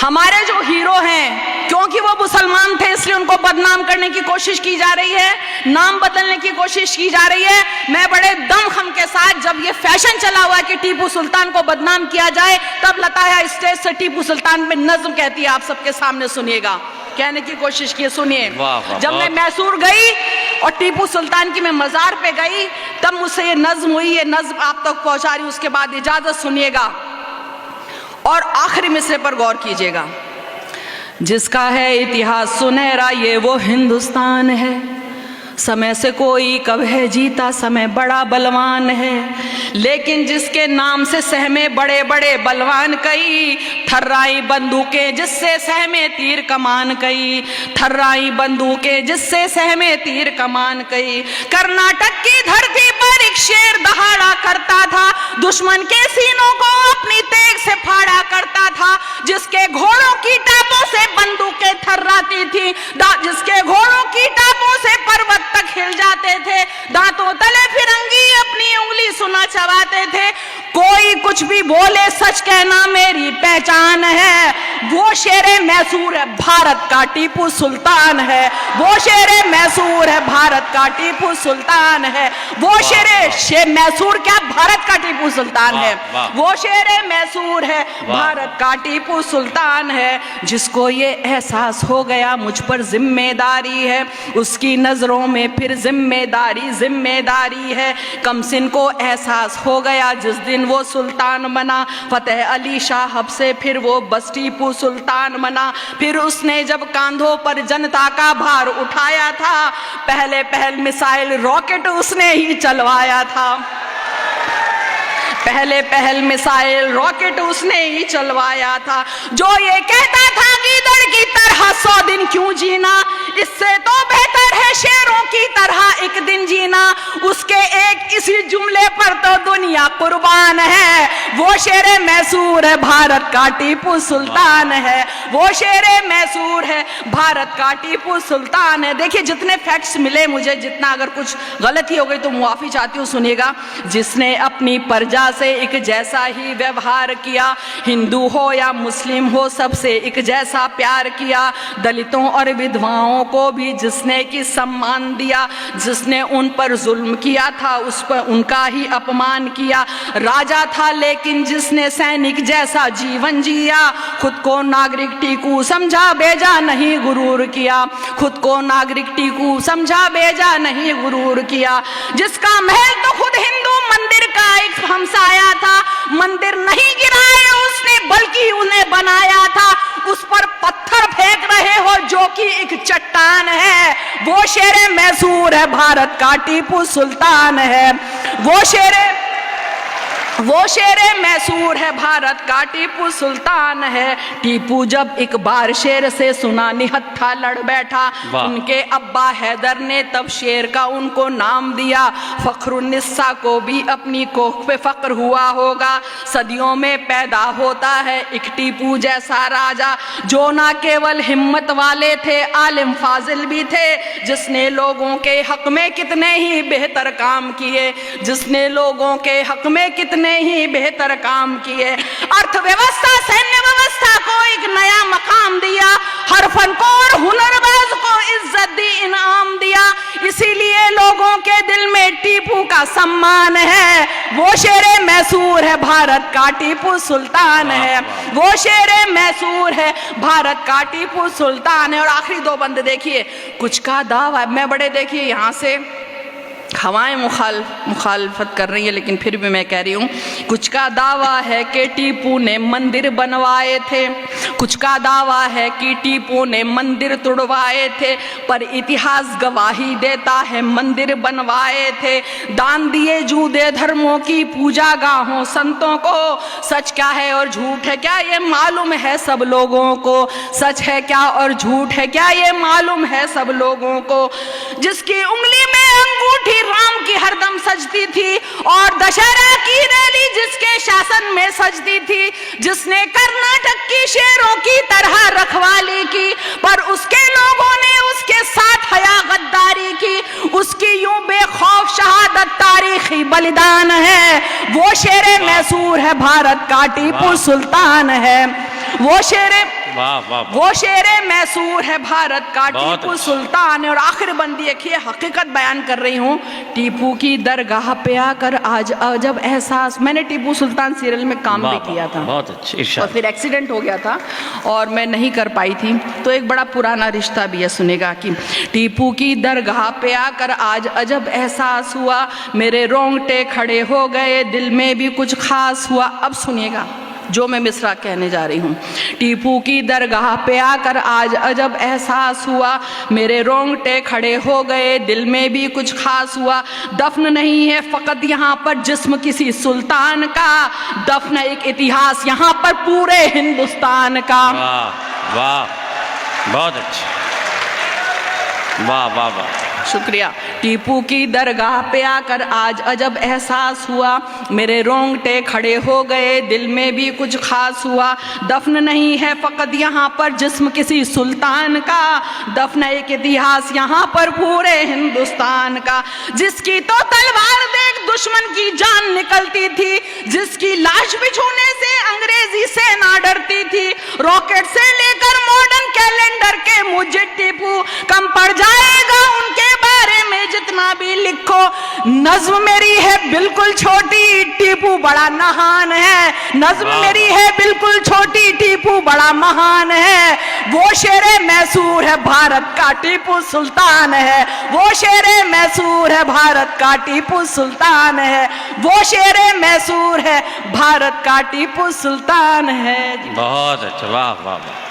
हमारे जो हीरो हैं, क्योंकि वो मुसलमान थे इसलिए उनको बदनाम करने की कोशिश की जा रही है, नाम बदलने की कोशिश की जा रही है। मैं बड़े दमखम के साथ, जब ये फैशन चला हुआ है कि टीपू सुल्तान को बदनाम किया जाए, तब लताया स्टेज से टीपू सुल्तान पे नज्म कहती है, आप सबके सामने सुनिएगा, कहने की कोशिश की, सुनिए। जब मैं मैसूर गई और टीपू सुल्तान की मैं मजार पे गई, तब मुझसे ये नज्म हुई, ये नज्म आप तक पहुंचा रही, उसके बाद इजाजत सुनिएगा और आखिरी मिसरे पर गौर कीजिएगा। जिसका है इतिहास सुनहरा ये वो हिंदुस्तान है, समय से कोई कब है जीता, समय बड़ा बलवान है, लेकिन जिसके नाम से सहमे बड़े बड़े बलवान कई, थर्राई बंदूकें जिससे सहमे तीर कमान कई, थर्राई बंदूकें जिससे सहमे तीर कमान कई। कर्नाटक की धरती पर एक शेर दहाड़ा करता था, दुश्मन के सीनों को अपनी तेग से फाड़ा करता था, जिसके घोड़ों की टापों से बंदूकें थर्राती थी, जिसके घोड़ों की टापों से पर्वत तक हिल जाते थे, दांतों तले फिरंगी अपनी उंगली सुना चबाते थे। कोई कुछ भी बोले सच कहना मेरी पहचान है, वो शेरे मैसूर है भारत का टीपू सुल्तान है, वो शेरे मैसूर है भारत का टीपू सुल्तान है, वो शेरे मैसूर क्या भारत का टीपू सुल्तान है, वो शेरे मैसूर है भारत का टीपू सुल्तान है। जिसको ये एहसास हो गया मुझ पर जिम्मेदारी है, उसकी नजरों में फिर जिम्मेदारी जिम्मेदारी है। कमसिन को एहसास हो गया जिस दिन वो सुल्तान बना, फतेह अली शाह से फिर वो बस टीपू सुल्तान बना। फिर उसने जब कांधों पर जनता का भार उठाया था, पहले पहल मिसाइल रॉकेट उसने ही चलवाया था, पहले पहल मिसाइल रॉकेट उसने ही चलवाया था। जो ये कहता था गीदड़ की तरह 100 दिन क्यों जीना, इससे तो बेहतर है शेरों की तरह एक दिन जीना, उसके एक इसी जुमले पर तो दुनिया कुर्बान है। वो शेरे मैसूर है भारत का टीपू सुल्तान है, वो शेरे मैसूर है भारत का टीपू सुल्तान है। देखिए जितने फैक्ट्स मिले मुझे, जितना अगर कुछ गलती हो गई तो मुआफी चाहती हूँ, सुनिएगा। जिसने अपनी प्रजा से एक जैसा ही व्यवहार किया, हिंदू हो या मुस्लिम हो सबसे एक जैसा प्यार किया, दलितों और विधवाओं को भी जिसने की सम्मान दिया, जिसने उन पर जुल्म किया था उस पर उनका ही अपमान किया। राजा था लेकिन जिसने सैनिक जैसा जीवन जिया, खुद को नागरिक टीकू समझा बेजा नहीं गुरूर किया, खुद को नागरिक टीकू समझा बेजा नहीं गुरूर किया। जिसका महल तो खुद हिंदू मंदिर का एक हमसाया था, मंदिर नहीं गिराया उसने बल्कि उन्हें बनाया था, उस पर पत्थर फेंक रहे हो जो कि एक चट्टान है। वो शेरे मैसूर है भारत का टीपू सुल्तान है, वो शेरे मैसूर है भारत का टीपू सुल्तान है। टीपू जब एक बार शेर से सुना निहत्था लड़ बैठा, उनके अब्बा हैदर ने तब शेर का उनको नाम दिया। फखरुन्निसा को भी अपनी कोख पे फक्र हुआ होगा, सदियों में पैदा होता है एक टीपू जैसा राजा, जो ना केवल हिम्मत वाले थे आलिम फाजिल भी थे, जिसने लोगों के हक में कितने ही बेहतर काम किए, जिसने लोगों के हक में कितने ही बेहतर काम किए। अर्थव्यवस्था सैन्य व्यवस्था को एक नया मकाम दिया, हर फन को और हुनरबाज को इज्जत दी, इनाम दिया, इसीलिए लोगों के दिल में टीपू का सम्मान है। वो शेरे मैसूर है भारत का टीपू सुल्तान है, वो शेरे मैसूर है भारत का टीपू सुल्तान है। और आखिरी दो बंद देखिए, कुछ का दावा, मैं बड़े देखिए यहाँ से हवाएं मुखालफत कर रही है लेकिन फिर भी मैं कह रही हूँ, कुछ का दावा है कि टीपू ने मंदिर बनवाए थे, कुछ का दावा है कि टीपू ने मंदिर तुड़वाए थे, पर इतिहास गवाही देता है मंदिर बनवाए थे। दान दिए जूदे धर्मों की पूजा गाहों संतों को, सच क्या है और झूठ है क्या ये मालूम है सब लोगों को, सच है क्या और झूठ है क्या ये मालूम है सब लोगों को। जिसकी उंगली में अंगूठी राम की हरदम सजती थी और दशहरा की रैली जिसके शासन में सजती थी, जिसने कर्नाटक की शेरों की तरह रखवाली की, पर उसके लोगों ने उसके साथ हया गद्दारी की, उसकी यूं बेखौफ शहादत तारीखी बलिदान है। वो शेरे मैसूर है भारत का टीपू सुल्तान है, वो शेरे वाह वाह वो शेरे मैसूर है भारत का बहुत टीपू अच्छा। सुल्तान है। और आखिर बंदी देखिए, हकीकत बयान कर रही हूँ। टीपू की दरगाह पे आकर आज अजब एहसास, मैंने टीपू सुल्तान सीरियल में काम भी किया था, बहुत अच्छा और इरशाद। फिर एक्सीडेंट हो गया था और मैं नहीं कर पाई थी। तो एक बड़ा पुराना रिश्ता भी है, सुनेगा कि टीपू की दरगाह पे आकर आज अजब एहसास हुआ, मेरे रोंगटे खड़े हो गए, दिल में भी कुछ खास हुआ। अब सुनिएगा जो मैं मिसरा कहने जा रही हूँ। टीपू की दरगाह पे आकर आज अजब एहसास हुआ, मेरे रोंगटे खड़े हो गए, दिल में भी कुछ खास हुआ। दफन नहीं है फ़कत यहाँ पर जिस्म किसी सुल्तान का, दफन एक इतिहास यहाँ पर पूरे हिंदुस्तान का। वाह वाह, बहुत अच्छा, वाह वाह वाह, शुक्रिया। टीपू की दरगाह पे आकर आज अजब एहसास हुआ, मेरे रोंगटे खड़े हो गए, दिल में भी कुछ खास हुआ। दफन नहीं है फ़कत यहाँ पर जिस्म किसी सुल्तान का, दफन एक इतिहास यहाँ पर पूरे हिंदुस्तान का। जिसकी तो तलवार देख दुश्मन की जान निकलती थी, जिसकी लाश भी छूने से अंग्रेजी सेना डरती थी, रॉकेट से लेकर मॉडर्न कैलेंडर के मुझे टीपू कम पड़ जाएगा उनके बारे में जितना भी लिखो। नज्म मेरी है बिल्कुल छोटी, टीपू बड़ा महान है। नज्म मेरी है बिल्कुल छोटी, टीपू बड़ा महान है। वो शेरे मैसूर है भारत का टीपू सुल्तान है, वो शेरे मैसूर है भारत का टीपू सुल्तान है, वो शेरे मैसूर है भारत का टीपू सुल्तान है। बहुत अच्छा, वाह वाह वाह।